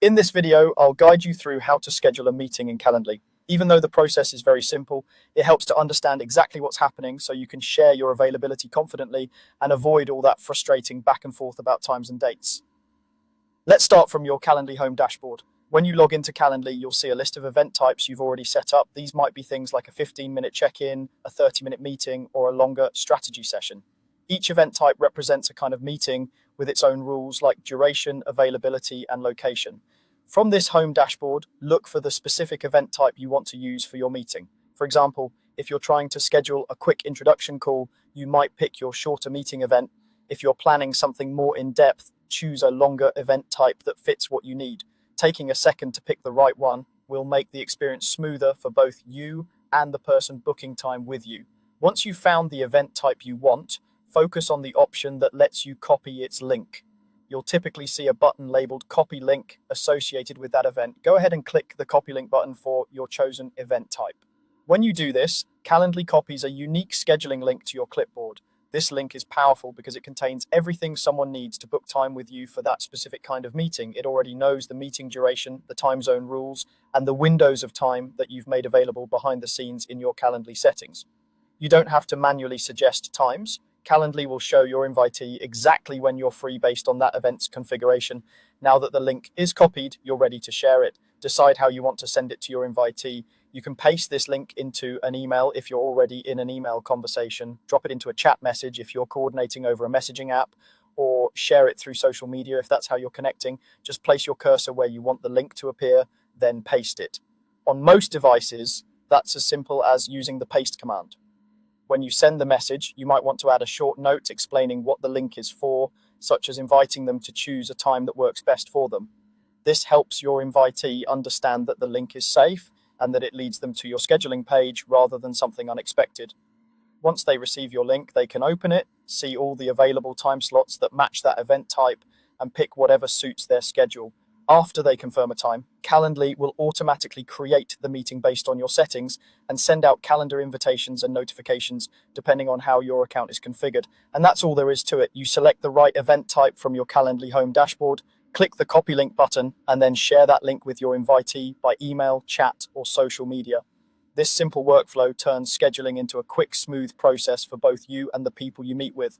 In this video, I'll guide you through how to schedule a meeting in Calendly. Even though the process is very simple, it helps to understand exactly what's happening so you can share your availability confidently and avoid all that frustrating back and forth about times and dates. Let's start from your Calendly home dashboard. When you log into Calendly, you'll see a list of event types you've already set up. These might be things like a 15-minute check-in, a 30-minute meeting, or a longer strategy session. Each event type represents a kind of meeting with its own rules like duration, availability, and location. From this home dashboard, look for the specific event type you want to use for your meeting. For example, if you're trying to schedule a quick introduction call, you might pick your shorter meeting event. If you're planning something more in-depth, choose a longer event type that fits what you need. Taking a second to pick the right one will make the experience smoother for both you and the person booking time with you. Once you've found the event type you want, focus on the option that lets you copy its link. You'll typically see a button labeled Copy Link associated with that event. Go ahead and click the Copy Link button for your chosen event type. When you do this, Calendly copies a unique scheduling link to your clipboard. This link is powerful because it contains everything someone needs to book time with you for that specific kind of meeting. It already knows the meeting duration, the time zone rules, and the windows of time that you've made available behind the scenes in your Calendly settings. You don't have to manually suggest times. Calendly will show your invitee exactly when you're free based on that event's configuration. Now that the link is copied, you're ready to share it. Decide how you want to send it to your invitee. You can paste this link into an email if you're already in an email conversation, drop it into a chat message if you're coordinating over a messaging app, or share it through social media if that's how you're connecting. Just place your cursor where you want the link to appear, then paste it. On most devices, that's as simple as using the paste command. When you send the message, you might want to add a short note explaining what the link is for, such as inviting them to choose a time that works best for them. This helps your invitee understand that the link is safe and that it leads them to your scheduling page rather than something unexpected. Once they receive your link, they can open it, see all the available time slots that match that event type, and pick whatever suits their schedule. After they confirm a time, Calendly will automatically create the meeting based on your settings and send out calendar invitations and notifications depending on how your account is configured. And that's all there is to it. You select the right event type from your Calendly home dashboard, click the copy link button, and then share that link with your invitee by email, chat, or social media. This simple workflow turns scheduling into a quick, smooth process for both you and the people you meet with.